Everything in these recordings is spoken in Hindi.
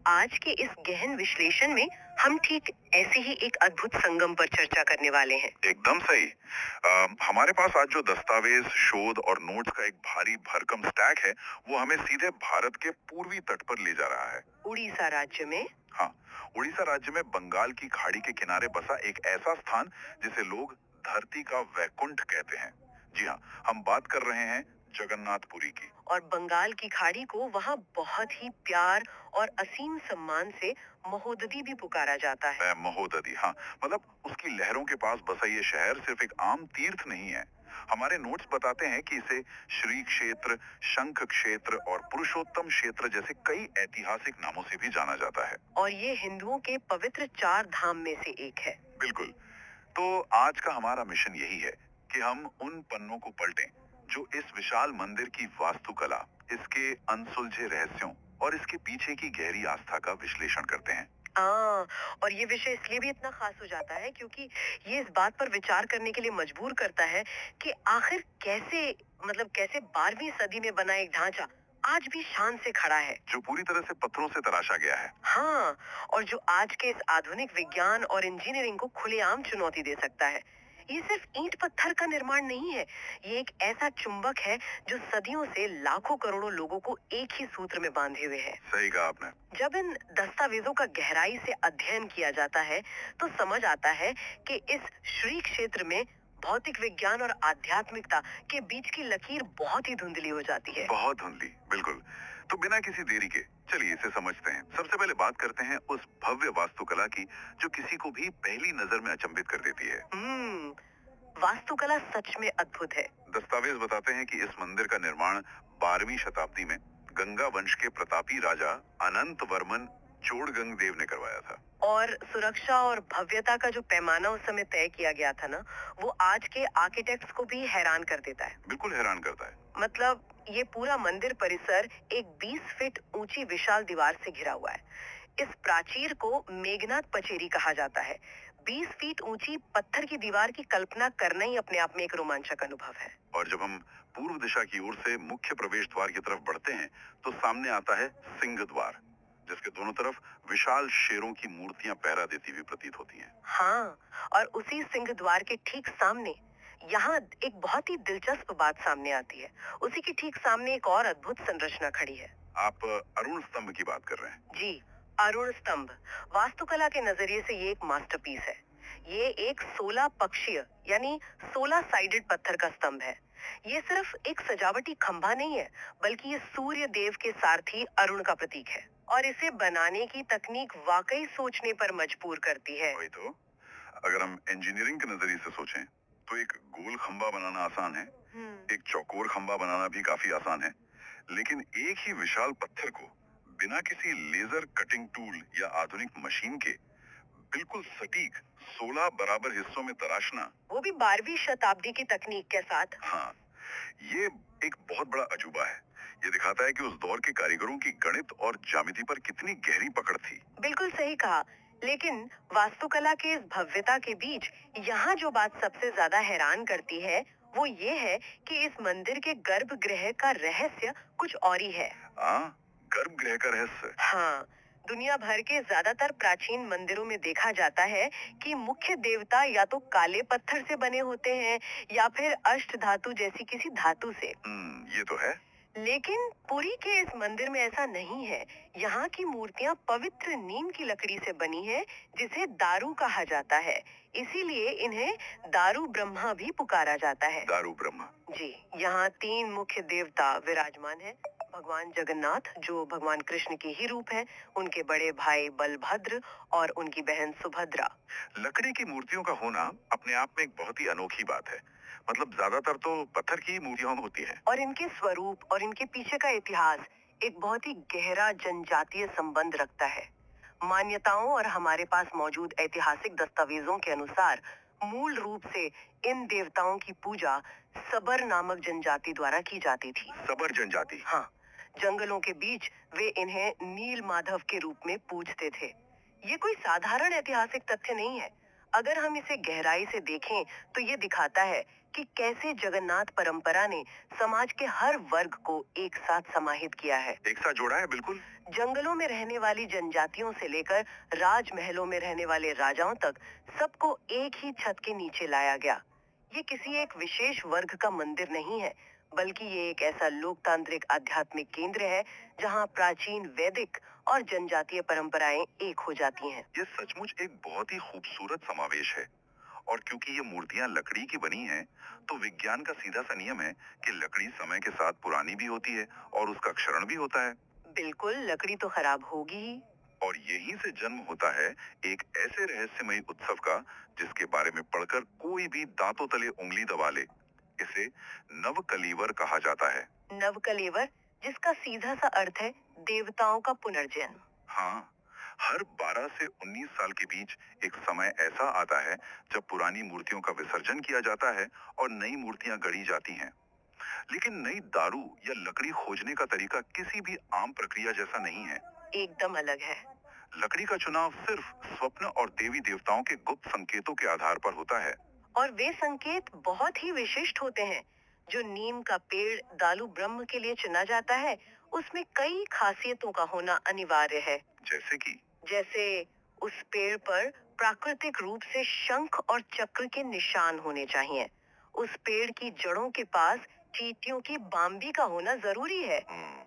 आज के इस गहन विश्लेषण में हम ठीक ऐसे ही एक अद्भुत संगम पर चर्चा करने वाले हैं। एकदम सही। हमारे पास आज जो दस्तावेज, शोध और नोट्स का एक भारी भरकम स्टैक है, वो हमें सीधे भारत के पूर्वी तट पर ले जा रहा है। उड़ीसा राज्य में हाँ, उड़ीसा राज्य में बंगाल की खाड़ी के किनारे बसा एक ऐसा स्थान जिसे लोग धरती का वैकुंठ कहते हैं। जी हाँ, हम बात कर रहे हैं जगन्नाथपुरी की। और बंगाल की खाड़ी को वहाँ बहुत ही प्यार और असीम सम्मान से महोदधी भी पुकारा जाता है। महोदधी, हाँ, मतलब उसकी लहरों के पास बसा ये शहर सिर्फ एक आम तीर्थ नहीं है। हमारे नोट्स बताते हैं कि इसे श्री क्षेत्र, शंख क्षेत्र और पुरुषोत्तम क्षेत्र जैसे कई ऐतिहासिक नामों से भी जाना जाता है। और ये हिंदुओं के पवित्र चार धाम में से एक है। बिल्कुल। तो आज का हमारा मिशन यही है कि हम उन पन्नों को पलटें जो इस विशाल मंदिर की वास्तुकला, इसके अनसुलझे रहस्यों और इसके पीछे की गहरी आस्था का विश्लेषण करते हैं। हाँ, और ये विषय इसलिए भी इतना खास हो जाता है क्योंकि ये इस बात पर विचार करने के लिए मजबूर करता है कि आखिर कैसे 12वीं सदी में बना एक ढांचा आज भी शान से खड़ा है। जो पूरी तरह से पत्थरों से तराशा गया है। हाँ, और जो आज के इस आधुनिक विज्ञान और इंजीनियरिंग को खुलेआम चुनौती दे सकता है। ये सिर्फ ईंट पत्थर का निर्माण नहीं है, ये एक ऐसा चुंबक है जो सदियों से लाखों करोड़ों लोगों को एक ही सूत्र में बांधे हुए है। सही कहा आपने। जब इन दस्तावेजों का गहराई से अध्ययन किया जाता है, तो समझ आता है कि इस श्री क्षेत्र में भौतिक विज्ञान और आध्यात्मिकता के बीच की लकीर बहुत ही धुंधली हो जाती है। बहुत धुंधली, बिल्कुल। तो बिना किसी देरी के चलिए इसे समझते हैं। सबसे पहले बात करते हैं उस भव्य वास्तुकला की जो किसी को भी पहली नजर में अचंभित कर देती है। वास्तुकला सच में अद्भुत है। दस्तावेज बताते हैं कि इस मंदिर का निर्माण 12वीं शताब्दी में गंगा वंश के प्रतापी राजा अनंत वर्मन चोड़गंग देव ने करवाया था। और सुरक्षा और भव्यता का जो पैमाना उस समय तय किया गया था ना, वो आज के आर्किटेक्ट्स को भी हैरान कर देता है। बिल्कुल हैरान करता है। मतलब ये पूरा मंदिर परिसर एक 20 फीट ऊंची विशाल दीवार से घिरा हुआ है। इस प्राचीर को मेघनाथ पचेरी कहा जाता है। 20 फीट ऊंची पत्थर की दीवार की कल्पना करना ही अपने आप में एक रोमांचक अनुभव है। और जब हम पूर्व दिशा की ओर से मुख्य प्रवेश द्वार की तरफ बढ़ते हैं, तो सामने आता है सिंह द्वार, जिसके दोनों तरफ विशाल शेरों की मूर्तियां पहरा देती हुई प्रतीत होती हैं। हाँ, और उसी सिंह द्वार के ठीक सामने यहाँ एक बहुत ही दिलचस्प बात सामने आती है। उसी के ठीक सामने एक और अद्भुत संरचना खड़ी है। आप अरुण स्तंभ की बात कर रहे हैं? जी, अरुण स्तंभ वास्तुकला के नजरिए से ये एक मास्टरपीस है। ये एक 16 पक्षीय यानी 16 साइडेड पत्थर का स्तंभ है। ये सिर्फ एक सजावटी खंभा नहीं है, बल्कि ये सूर्य देव के सारथी अरुण का प्रतीक है। और इसे बनाने की तकनीक वाकई सोचने पर मजबूर करती है। वही तो। अगर हम इंजीनियरिंग के नजरिए से सोचें, तो एक गोल खंभा बनाना आसान है, एक चौकोर खंभा बनाना भी काफी आसान है, लेकिन एक ही विशाल पत्थर को बिना किसी लेजर कटिंग टूल या आधुनिक मशीन के बिल्कुल सटीक 16 बराबर हिस्सों में तराशना, वो भी 12वीं शताब्दी की तकनीक के साथ। हाँ, ये एक बहुत बड़ा अजूबा है। ये दिखाता है कि उस दौर के कारीगरों की गणित और ज्यामिति पर कितनी गहरी पकड़ थी। बिल्कुल सही कहा। लेकिन वास्तुकला के इस भव्यता के बीच यहाँ जो बात सबसे ज्यादा हैरान करती है, वो ये है कि इस मंदिर के गर्भगृह का रहस्य कुछ और ही है। गर्भगृह का रहस्य? हाँ, दुनिया भर के ज्यादातर प्राचीन मंदिरों में देखा जाता है कि मुख्य देवता या तो काले पत्थर से बने होते हैं या फिर अष्ट धातु जैसी किसी धातु से। ये तो है। लेकिन पुरी के इस मंदिर में ऐसा नहीं है। यहाँ की मूर्तियाँ पवित्र नीम की लकड़ी से बनी है, जिसे दारू कहा जाता है। इसीलिए इन्हें दारू ब्रह्मा भी पुकारा जाता है। दारू ब्रह्मा? जी, यहाँ 3 मुख्य देवता विराजमान हैं। भगवान जगन्नाथ, जो भगवान कृष्ण के ही रूप है, उनके बड़े भाई बलभद्र और उनकी बहन सुभद्रा। लकड़ी की मूर्तियों का होना अपने आप में एक बहुत ही अनोखी बात है। मतलब ज्यादातर तो पत्थर की मूर्तियां होती है। और इनके स्वरूप और इनके पीछे का इतिहास एक बहुत ही गहरा जनजातीय संबंध रखता है। मान्यताओं और हमारे पास मौजूद ऐतिहासिक दस्तावेजों के अनुसार मूल रूप से इन देवताओं की पूजा सबर नामक जनजाति द्वारा की जाती थी। सबर जनजाति? हाँ, जंगलों के बीच वे इन्हें नील माधव के रूप में पूजते थे। ये कोई साधारण ऐतिहासिक तथ्य नहीं है। अगर हम इसे गहराई से देखें, तो ये दिखाता है कि कैसे जगन्नाथ परंपरा ने समाज के हर वर्ग को एक साथ समाहित किया है। एक साथ जोड़ा है, बिल्कुल। जंगलों में रहने वाली जनजातियों से लेकर राजमहलों में रहने वाले राजाओं तक सबको एक ही छत के नीचे लाया गया। ये किसी एक विशेष वर्ग का मंदिर नहीं है, बल्कि ये एक ऐसा लोकतांत्रिक आध्यात्मिक केंद्र है जहाँ प्राचीन वैदिक और जनजातीय परंपराएं एक हो जाती हैं। ये सचमुच एक बहुत ही खूबसूरत समावेश है। और क्योंकि ये मूर्तियां लकड़ी की बनी हैं, तो विज्ञान का सीधा सा नियम है कि लकड़ी समय के साथ पुरानी भी होती है और उसका क्षरण भी होता है। बिल्कुल, लकड़ी तो खराब होगी ही। और यहीं से जन्म होता है एक ऐसे रहस्यमयी उत्सव का जिसके बारे में पढ़कर कोई भी दांतों तले उंगली दबा ले। इसे नवकलीवर कहा जाता है। नवकलेवर, जिसका सीधा सा अर्थ है देवताओं का पुनर्जन्म। हाँ, हर 12 से 19 साल के बीच एक समय ऐसा आता है जब पुरानी मूर्तियों का विसर्जन किया जाता है और नई मूर्तियां गढ़ी जाती हैं। लेकिन नई दारू या लकड़ी खोजने का तरीका किसी भी आम प्रक्रिया जैसा नहीं है। एकदम अलग है। लकड़ी का चुनाव सिर्फ स्वप्न और देवी देवताओं के गुप्त संकेतों के आधार पर होता है। और वे संकेत बहुत ही विशिष्ट होते हैं। जो नीम का पेड़ दालू ब्रह्म के लिए चुना जाता है, उसमें कई खासियतों का होना अनिवार्य है। जैसे उस पेड़ पर प्राकृतिक रूप से शंख और चक्र के निशान होने चाहिए। उस पेड़ की जड़ों के पास चींटियों की बाम्बी का होना जरूरी है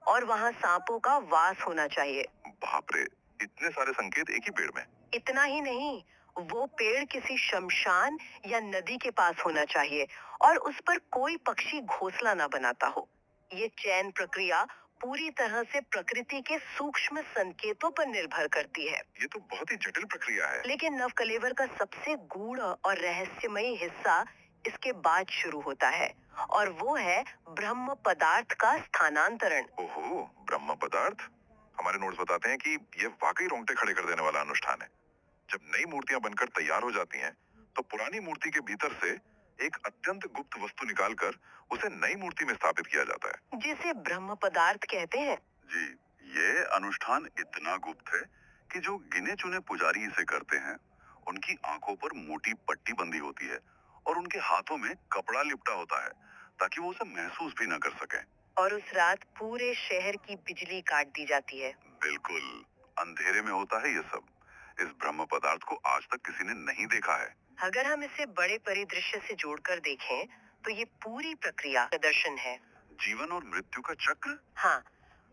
और वहाँ सांपों का वास होना चाहिए। बाप रे, इतने सारे संकेत एक ही पेड़ में। इतना ही नहीं, वो पेड़ किसी शमशान या नदी के पास होना चाहिए और उस पर कोई पक्षी घोंसला ना बनाता हो। ये चयन प्रक्रिया पूरी तरह से प्रकृति के सूक्ष्म संकेतों पर निर्भर करती है। ये तो बहुत ही जटिल प्रक्रिया है। लेकिन नवकलेवर का सबसे गूढ़ और रहस्यमयी हिस्सा इसके बाद शुरू होता है और वो है ब्रह्म पदार्थ का स्थानांतरण। ओहो, ब्रह्म पदार्थ। हमारे नोट्स बताते हैं कि ये वाकई रोंगटे खड़े कर देने वाला अनुष्ठान है। जब नई मूर्तियां बनकर तैयार हो जाती हैं, तो पुरानी मूर्ति के भीतर से एक अत्यंत गुप्त वस्तु निकालकर उसे नई मूर्ति में स्थापित किया जाता है, जिसे ब्रह्म पदार्थ कहते हैं। जी, ये अनुष्ठान इतना गुप्त है कि जो गिने चुने पुजारी इसे करते हैं, उनकी आंखों पर मोटी पट्टी बंधी होती है और उनके हाथों में कपड़ा लिपटा होता है ताकि वो उसे महसूस भी न कर सके। और उस रात पूरे शहर की बिजली काट दी जाती है। बिल्कुल, अंधेरे में होता है ये सब। इस ब्रह्म पदार्थ को आज तक किसी ने नहीं देखा है। अगर हम इसे बड़े परिदृश्य से जोड़कर देखें, तो ये पूरी प्रक्रिया प्रदर्शन है। जीवन और मृत्यु का चक्र। हाँ,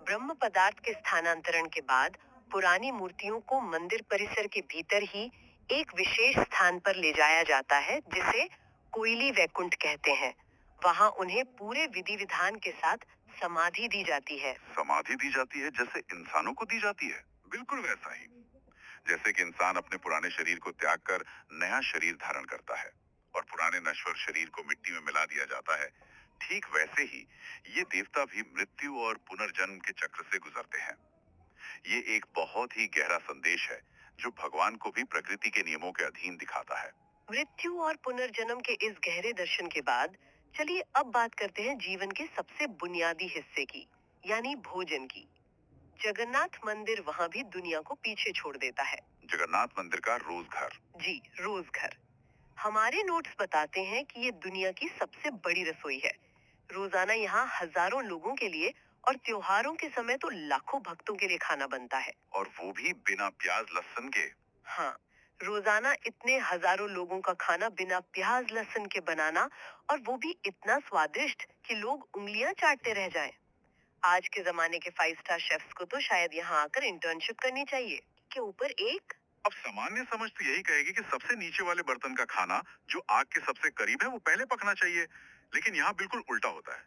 ब्रह्म पदार्थ के स्थानांतरण के बाद पुरानी मूर्तियों को मंदिर परिसर के भीतर ही एक विशेष स्थान पर ले जाया जाता है, जिसे कोयली वैकुंठ कहते हैं। वहाँ उन्हें पूरे विधि विधान के साथ समाधि दी जाती है। समाधि दी जाती है जैसे इंसानों को दी जाती है? बिल्कुल वैसा ही, जैसे कि इंसान अपने पुराने शरीर को त्याग कर नया शरीर धारण करता है और पुराने नश्वर शरीर को मिट्टी में मिला दिया जाता है, ठीक वैसे ही ये देवता भी मृत्यु और पुनर्जन्म के चक्र से गुजरते हैं। ये एक बहुत ही गहरा संदेश है जो भगवान को भी प्रकृति के नियमों के अधीन दिखाता है। मृत्यु और पुनर्जन्म के इस गहरे दर्शन के बाद चलिए अब बात करते हैं जीवन के सबसे बुनियादी हिस्से की, यानी भोजन की। जगन्नाथ मंदिर वहाँ भी दुनिया को पीछे छोड़ देता है। जगन्नाथ मंदिर का रोज घर। जी, रोज घर। हमारे नोट्स बताते हैं कि ये दुनिया की सबसे बड़ी रसोई है। रोजाना यहाँ हजारों लोगों के लिए और त्योहारों के समय तो लाखों भक्तों के लिए खाना बनता है। और वो भी बिना प्याज लहसुन के। हाँ, रोजाना इतने हजारों लोगों का खाना बिना प्याज लहसुन के बनाना, और वो भी इतना स्वादिष्ट कि लोग उंगलियां चाटते रह जाएं। आज के जमाने के 5 स्टार शेफ्स को तो शायद यहाँ आकर इंटर्नशिप करनी चाहिए। के ऊपर एक। अब सामान्य समझ तो यही कहेगी कि सबसे नीचे वाले बर्तन का खाना जो आग के सबसे करीब है वो पहले पकना चाहिए, लेकिन यहाँ बिल्कुल उल्टा होता है।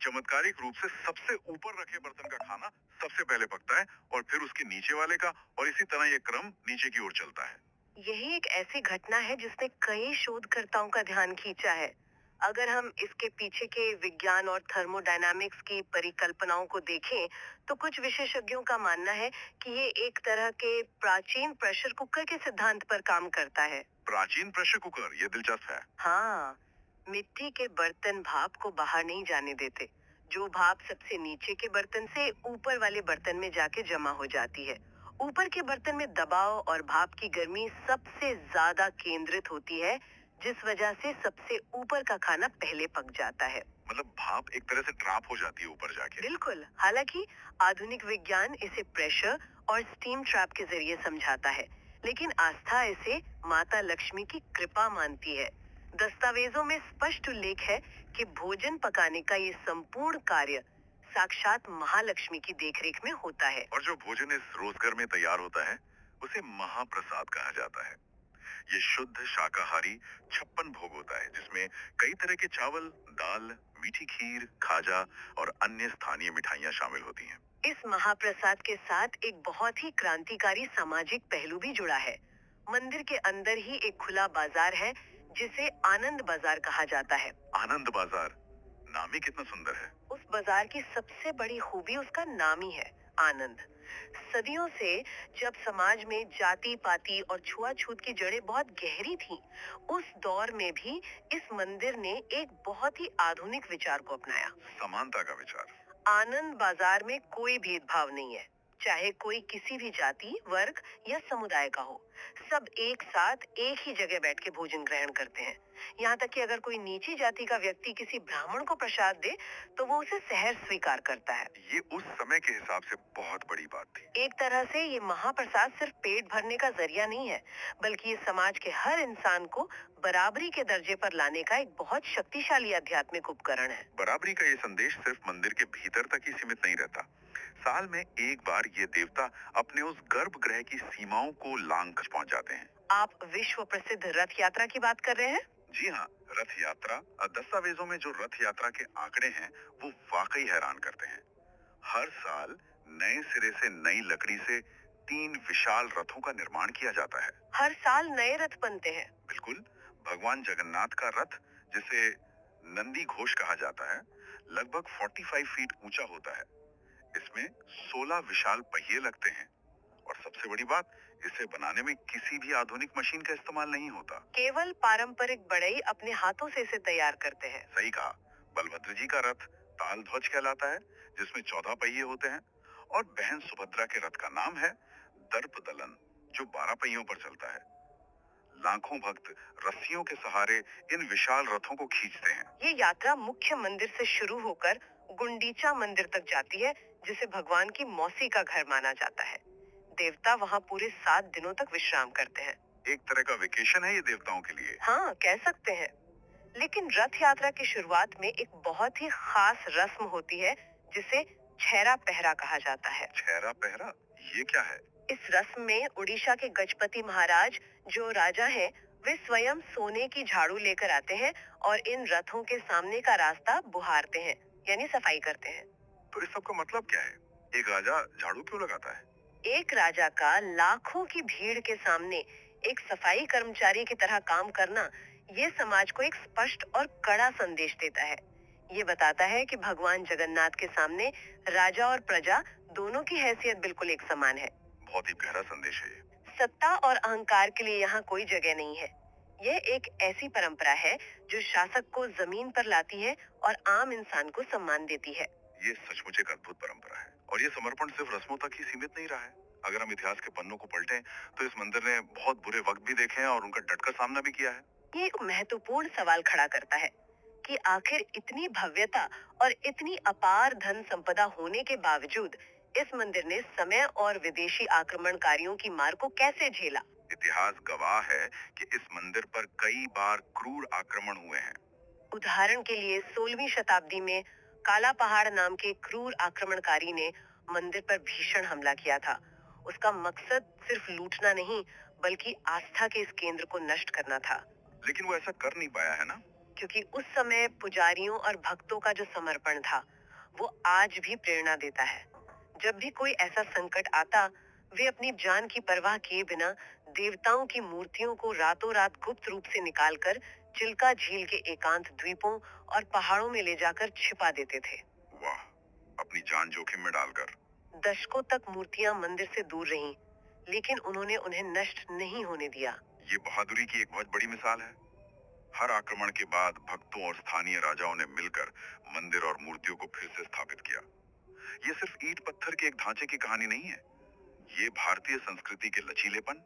चमत्कारिक रूप से सबसे ऊपर रखे बर्तन का खाना सबसे पहले पकता है और फिर उसके नीचे वाले का, और इसी तरह ये क्रम नीचे की ओर चलता है। यही एक ऐसी घटना है जिसने कई शोधकर्ताओं का ध्यान खींचा है। अगर हम इसके पीछे के विज्ञान और थर्मोडायनामिक्स की परिकल्पनाओं को देखें, तो कुछ विशेषज्ञों का मानना है कि ये एक तरह के प्राचीन प्रेशर कुकर के सिद्धांत पर काम करता है। प्राचीन प्रेशर कुकर, ये दिलचस्प है। हाँ, मिट्टी के बर्तन भाप को बाहर नहीं जाने देते। जो भाप सबसे नीचे के बर्तन से ऊपर वाले बर्तन में जाके जमा हो जाती है। ऊपर के बर्तन में दबाव और भाप की गर्मी सबसे ज्यादा केंद्रित होती है, जिस वजह से सबसे ऊपर का खाना पहले पक जाता है। मतलब भाप एक तरह से ट्रैप हो जाती है ऊपर जाके। बिल्कुल। हालांकि आधुनिक विज्ञान इसे प्रेशर और स्टीम ट्रैप के जरिए समझाता है, लेकिन आस्था इसे माता लक्ष्मी की कृपा मानती है। दस्तावेजों में स्पष्ट उल्लेख है कि भोजन पकाने का ये संपूर्ण कार्य साक्षात महालक्ष्मी की देखरेख में होता है। और जो भोजन इस रोजगर में तैयार होता है उसे महाप्रसाद कहा जाता है। ये शुद्ध शाकाहारी 56 भोग होता है, जिसमें कई तरह के चावल, दाल, मीठी खीर, खाजा और अन्य स्थानीय मिठाइयाँ शामिल होती हैं। इस महाप्रसाद के साथ एक बहुत ही क्रांतिकारी सामाजिक पहलू भी जुड़ा है। मंदिर के अंदर ही एक खुला बाजार है जिसे आनंद बाजार कहा जाता है। आनंद बाजार, नाम ही कितना सुंदर है। उस बाजार की सबसे बड़ी खूबी उसका नाम ही है, आनंद। सदियों से जब समाज में जाति पाति और छुआछूत की जड़ें बहुत गहरी थीं, उस दौर में भी इस मंदिर ने एक बहुत ही आधुनिक विचार को अपनाया। समानता का विचार। आनंद बाजार में कोई भेदभाव नहीं है, चाहे कोई किसी भी जाति, वर्ग या समुदाय का हो। सब एक साथ एक ही जगह बैठ के भोजन ग्रहण करते हैं। यहाँ तक कि अगर कोई नीची जाति का व्यक्ति किसी ब्राह्मण को प्रसाद दे तो वो उसे सहर्ष स्वीकार करता है। ये उस समय के हिसाब से बहुत बड़ी बात थी। एक तरह से ये महाप्रसाद सिर्फ पेट भरने का जरिया नहीं है, बल्कि ये समाज के हर इंसान को बराबरी के दर्जे पर लाने का एक बहुत शक्तिशाली आध्यात्मिक उपकरण है। बराबरी का ये संदेश सिर्फ मंदिर के भीतर तक ही सीमित नहीं रहता। साल में एक बार ये देवता अपने उस गर्भगृह की सीमाओं को लांघ कर पहुंच जाते हैं। आप विश्व प्रसिद्ध रथ यात्रा की बात कर रहे हैं? जी हाँ, रथ यात्रा। दस्तावेजों में जो रथ यात्रा के आंकड़े हैं वो वाकई हैरान करते हैं। हर साल नए सिरे से नई लकड़ी से 3 विशाल रथों का निर्माण किया जाता है। हर साल नए रथ बनते हैं। बिल्कुल। भगवान जगन्नाथ का रथ, जिसे नंदी घोष कहा जाता है, लगभग 45 फीट ऊंचा होता है। इसमें 16 विशाल पहिए लगते हैं और सबसे बड़ी बात, इसे बनाने में किसी भी आधुनिक मशीन का इस्तेमाल नहीं होता। केवल पारंपरिक बढ़ई अपने हाथों से इसे तैयार करते हैं। सही कहा। बलभद्र जी का रथ ताल ध्वज कहलाता है, जिसमें 14 पहिए होते हैं, और बहन सुभद्रा के रथ का नाम है दर्प दलन, जो 12 पहियों पर चलता है। लाखों भक्त रस्सियों के सहारे इन विशाल रथों को खींचते हैं। ये यात्रा मुख्य मंदिर से शुरू होकर गुंडीचा मंदिर तक जाती है, जिसे भगवान की मौसी का घर माना जाता है। देवता वहाँ पूरे 7 दिनों तक विश्राम करते हैं। एक तरह का वेकेशन है ये देवताओं के लिए। हाँ, कह सकते हैं। लेकिन रथ यात्रा की शुरुआत में एक बहुत ही खास रस्म होती है, जिसे छेरा पहरा कहा जाता है। छेरा पहरा, ये क्या है? इस रस्म में उड़ीसा के गजपति महाराज, जो राजा हैं, वे स्वयं सोने की झाड़ू लेकर आते हैं और इन रथों के सामने का रास्ता बुहारते हैं, यानी सफाई करते हैं। तो इस सब का मतलब क्या है? एक राजा झाड़ू क्यों लगाता है? एक राजा का लाखों की भीड़ के सामने एक सफाई कर्मचारी की तरह काम करना, ये समाज को एक स्पष्ट और कड़ा संदेश देता है। ये बताता है कि भगवान जगन्नाथ के सामने राजा और प्रजा दोनों की हैसियत बिल्कुल एक समान है। बहुत ही गहरा संदेश है ये। सत्ता और अहंकार के लिए यहाँ कोई जगह नहीं है। यह एक ऐसी परंपरा है जो शासक को जमीन पर लाती है और आम इंसान को सम्मान देती है। ये सचमुच एक अद्भुत परंपरा है, और ये समर्पण सिर्फ रस्मों तक ही सीमित नहीं रहा है। अगर हम इतिहास के पन्नों को पलटें तो इस मंदिर ने बहुत बुरे वक्त भी देखे हैं और उनका डटकर सामना भी किया है। ये एक महत्वपूर्ण सवाल खड़ा करता है कि आखिर इतनी भव्यता और इतनी अपार धन संपदा होने के बावजूद इस मंदिर ने समय और विदेशी आक्रमणकारियों की मार को कैसे झेला। इतिहास गवाह है कि इस मंदिर पर कई बार क्रूर आक्रमण हुए हैं। उदाहरण के लिए 16वीं शताब्दी में काला पहाड़ नाम के क्रूर आक्रमणकारी ने मंदिर पर भीषण हमला किया था। उसका मकसद सिर्फ लूटना नहीं, बल्कि आस्था के इस केंद्र को नष्ट करना था। लेकिन वो ऐसा कर नहीं पाया है ना? क्योंकि उस समय पुजारियों और भक्तों का जो समर्पण था, वो आज भी प्रेरणा देता है। जब भी कोई ऐसा संकट आता, वे अपनी जान की परवाह किए बिना देवताओं की मूर्तियों को रातों रात गुप्त रूप से निकालकर चिल्का झील के एकांत द्वीपों और पहाड़ों में ले जाकर छिपा देते थे। वाह, अपनी जान जोखिम में डालकर। दशकों तक मूर्तियां मंदिर से दूर रहीं, लेकिन उन्होंने उन्हें नष्ट नहीं होने दिया। ये बहादुरी की एक बहुत बड़ी मिसाल है। हर आक्रमण के बाद भक्तों और स्थानीय राजाओं ने मिलकर मंदिर और मूर्तियों को फिर से स्थापित किया। ये सिर्फ ईंट पत्थर के एक ढांचे की कहानी नहीं है। ये भारतीय संस्कृति के लचीलेपन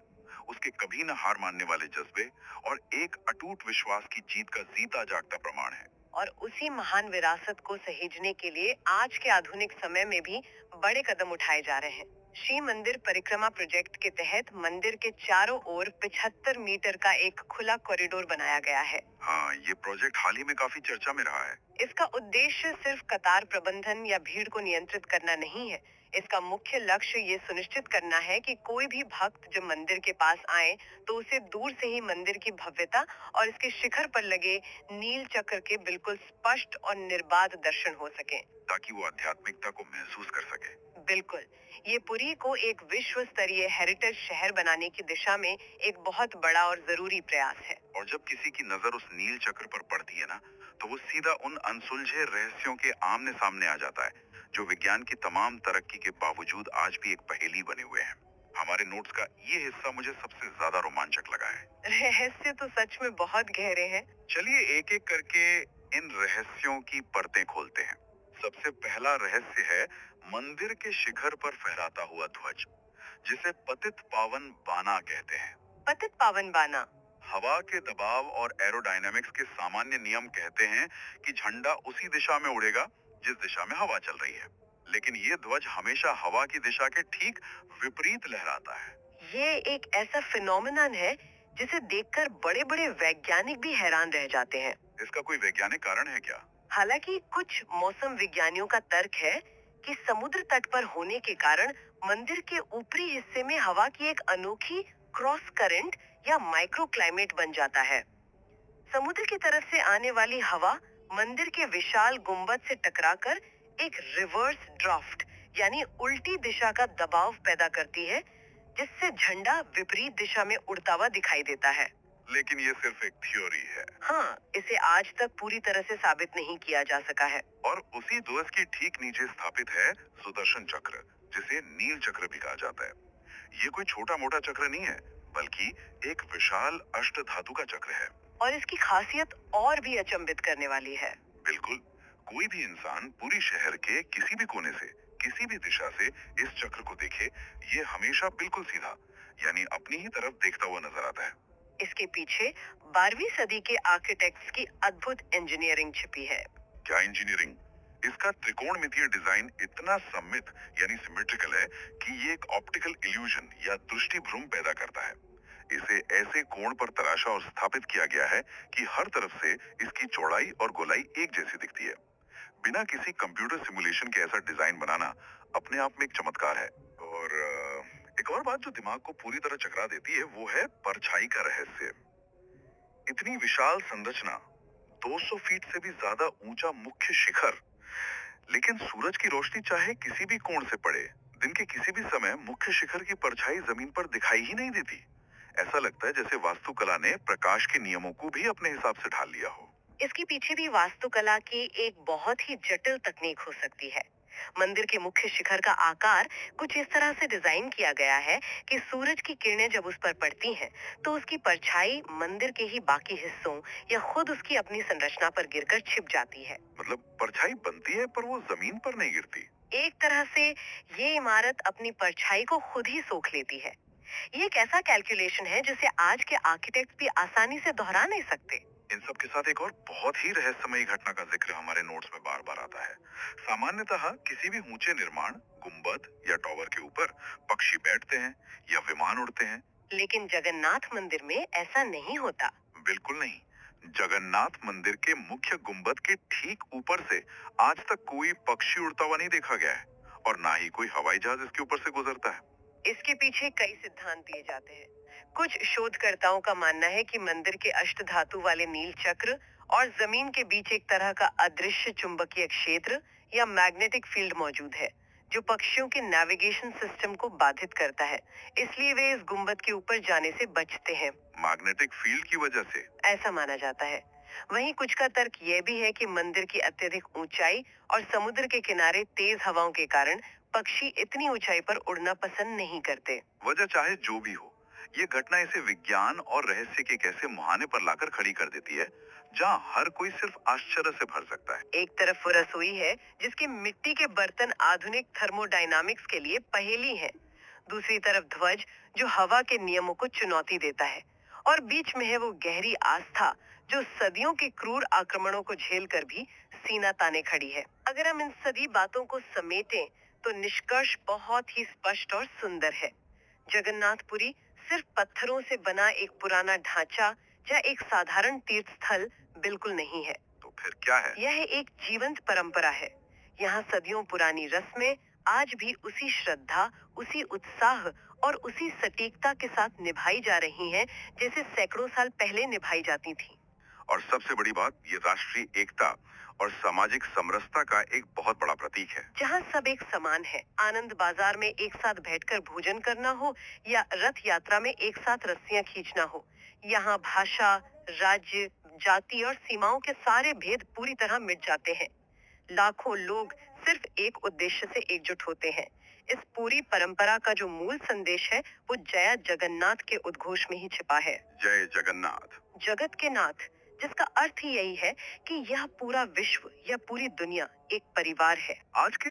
उसके कभी न हार मानने वाले जज्बे और एक अटूट विश्वास की जीत का जीता जागता प्रमाण है। और उसी महान विरासत को सहेजने के लिए आज के आधुनिक समय में भी बड़े कदम उठाए जा रहे हैं। श्री मंदिर परिक्रमा प्रोजेक्ट के तहत मंदिर के चारों ओर 75 मीटर का एक खुला कॉरिडोर बनाया गया है। हाँ, ये प्रोजेक्ट हाल ही में काफी चर्चा में रहा है। इसका उद्देश्य सिर्फ कतार प्रबंधन या भीड़ को नियंत्रित करना नहीं है। इसका मुख्य लक्ष्य ये सुनिश्चित करना है कि कोई भी भक्त जब मंदिर के पास आए तो उसे दूर से ही मंदिर की भव्यता और इसके शिखर पर लगे नील चक्र के बिल्कुल स्पष्ट और निर्बाध दर्शन हो सके, ताकि वो आध्यात्मिकता को महसूस कर सके। बिल्कुल। ये पुरी को एक विश्व स्तरीय हेरिटेज शहर बनाने की दिशा में एक बहुत बड़ा और जरूरी प्रयास है। और जब किसी की नजर उस नील चक्र पर पड़ती है ना, तो वो सीधा उन अनसुलझे रहस्यों के आमने सामने आ जाता है, जो विज्ञान की तमाम तरक्की के बावजूद आज भी एक पहेली बने हुए हैं। हमारे नोट्स का ये हिस्सा मुझे सबसे ज्यादा रोमांचक लगा है। रहस्य तो सच में बहुत गहरे हैं। चलिए एक एक करके इन रहस्यों की परतें खोलते हैं। सबसे पहला रहस्य है मंदिर के शिखर पर फहराता हुआ ध्वज, जिसे पतित पावन बाना कहते हैं। पतित पावन बाना। हवा के दबाव और एरोडायनामिक्स के सामान्य नियम कहते हैं कि झंडा उसी दिशा में उड़ेगा जिस दिशा में हवा चल रही है, लेकिन ये ध्वज हमेशा हवा की दिशा के ठीक विपरीत लहराता है। ये एक ऐसा फिनोमेनन है जिसे देखकर बड़े बड़े वैज्ञानिक भी हैरान रह जाते हैं। इसका कोई वैज्ञानिक कारण है क्या? हालांकि कुछ मौसम विज्ञानियों का तर्क है कि समुद्र तट पर होने के कारण मंदिर के ऊपरी हिस्से में हवा की एक अनोखी क्रॉस करंट या माइक्रो क्लाइमेट बन जाता है। समुद्र की तरफ से आने वाली हवा मंदिर के विशाल गुंबद से टकराकर एक रिवर्स ड्राफ्ट यानी उल्टी दिशा का दबाव पैदा करती है, जिससे झंडा विपरीत दिशा में उड़ता हुआ दिखाई देता है। लेकिन ये सिर्फ एक थ्योरी है। हाँ, इसे आज तक पूरी तरह से साबित नहीं किया जा सका है। और उसी ध्वज के ठीक नीचे स्थापित है सुदर्शन चक्र, जिसे नील चक्र भी कहा जाता है। ये कोई छोटा मोटा चक्र नहीं है, बल्कि एक विशाल अष्ट धातु का चक्र है। और इसकी खासियत और भी अचंभित करने वाली है। बिल्कुल, कोई भी इंसान पूरी शहर के किसी भी कोने से, किसी भी दिशा से इस चक्र को देखे, ये हमेशा बिल्कुल सीधा, यानी अपनी ही तरफ देखता हुआ नजर आता है। इसके पीछे 12वीं सदी के आर्किटेक्ट्स की अद्भुत इंजीनियरिंग छिपी है। क्या इंजीनियरिंग? इसका त्रिकोणमितीय डिजाइन इतना सममित यानी सिमेट्रिकल है कि ये एक ऑप्टिकल इल्यूजन या दृष्टि भ्रम पैदा करता है। इसे ऐसे कोण पर तराशा और स्थापित किया गया है कि हर तरफ से इसकी चौड़ाई और गोलाई एक जैसी दिखती है। बिना किसी कंप्यूटर सिमुलेशन के ऐसा डिजाइन बनाना अपने आप में एक चमत्कार है। और एक और बात जो दिमाग को पूरी तरह चकरा देती है, वो है परछाई का रहस्य। इतनी विशाल संरचना, 200 फीट से भी ज्यादा ऊंचा मुख्य शिखर, लेकिन सूरज की रोशनी चाहे किसी भी कोण से पड़े, दिन के किसी भी समय मुख्य शिखर की परछाई जमीन पर दिखाई ही नहीं देती। ऐसा लगता है जैसे वास्तुकला ने प्रकाश के नियमों को भी अपने हिसाब से ढाल लिया हो। इसके पीछे भी वास्तुकला की एक बहुत ही जटिल तकनीक हो सकती है। मंदिर के मुख्य शिखर का आकार कुछ इस तरह से डिजाइन किया गया है कि सूरज की किरणें जब उस पर पड़ती हैं, तो उसकी परछाई मंदिर के ही बाकी हिस्सों या खुद उसकी अपनी संरचना पर गिरकर छिप जाती है। मतलब परछाई बनती है पर वो जमीन पर नहीं गिरती। एक तरह से ये इमारत अपनी परछाई को खुद ही सोख लेती है। ये एक ऐसा कैलकुलेशन है जिसे आज के आर्किटेक्ट भी आसानी से दोहरा नहीं सकते। इन सब के साथ एक और बहुत ही रहस्यमयी घटना का जिक्र हमारे नोट्स में बार बार आता है। सामान्यतः किसी भी ऊंचे निर्माण, गुंबद या टॉवर के ऊपर पक्षी बैठते हैं या विमान उड़ते हैं, लेकिन जगन्नाथ मंदिर में ऐसा नहीं होता। बिल्कुल नहीं। जगन्नाथ मंदिर के मुख्य गुंबद के ठीक ऊपर से आज तक कोई पक्षी उड़ता हुआ नहीं देखा गया है, और ना ही कोई हवाई जहाज इसके ऊपर से गुजरता है। इसके पीछे कई सिद्धांत दिए जाते हैं। कुछ शोधकर्ताओं का मानना है कि मंदिर के अष्ट धातु वाले नील चक्र और जमीन के बीच एक तरह का अदृश्य चुंबकीय क्षेत्र या मैग्नेटिक फील्ड मौजूद है, जो पक्षियों के नेविगेशन सिस्टम को बाधित करता है। इसलिए वे इस गुंबद के ऊपर जाने से बचते हैं। मैग्नेटिक फील्ड की वजह से? ऐसा माना जाता है। वहीं कुछ का तर्क यह भी है कि मंदिर की अत्यधिक ऊंचाई और समुद्र के किनारे तेज हवाओं के कारण पक्षी इतनी ऊंचाई पर उड़ना पसंद नहीं करते। वजह चाहे जो भी हो, ये घटना इसे विज्ञान और रहस्य के कैसे मुहाने पर लाकर खड़ी कर देती है, जहाँ हर कोई सिर्फ आश्चर्य से भर सकता है। एक तरफ वो रसोई है जिसके मिट्टी के बर्तन आधुनिक थर्मोडायनामिक्स के लिए पहेली हैं। दूसरी तरफ ध्वज जो हवा के नियमों को चुनौती देता है, और बीच में है वो गहरी आस्था जो सदियों के क्रूर आक्रमणों को झेल कर भी सीना ताने खड़ी है। अगर हम इन सभी बातों को समेटें तो निष्कर्ष बहुत ही स्पष्ट और सुंदर है। जगन्नाथपुरी सिर्फ पत्थरों से बना एक पुराना ढांचा या एक साधारण तीर्थ स्थल बिल्कुल नहीं है। तो फिर क्या है? यह एक जीवंत परंपरा है। यहाँ सदियों पुरानी रस्में आज भी उसी श्रद्धा, उसी उत्साह और उसी सटीकता के साथ निभाई जा रही हैं, जैसे सैकड़ों साल पहले निभाई जाती थीं। और सबसे बड़ी बात, ये राष्ट्रीय एकता और सामाजिक समरसता का एक बहुत बड़ा प्रतीक है। जहाँ सब एक समान है, आनंद बाजार में एक साथ बैठकर भोजन करना हो या रथ यात्रा में एक साथ रस्सियां खींचना हो, यहाँ भाषा, राज्य, जाति और सीमाओं के सारे भेद पूरी तरह मिट जाते हैं। लाखों लोग सिर्फ एक उद्देश्य से एकजुट होते हैं। इस पूरी परंपरा का जो मूल संदेश है वो जय जगन्नाथ के उद्घोष में ही छिपा है। जय जगन्नाथ। जगत के नाथ, जिसका अर्थ ही यही है कि यह पूरा विश्व या पूरी दुनिया एक परिवार है। आज के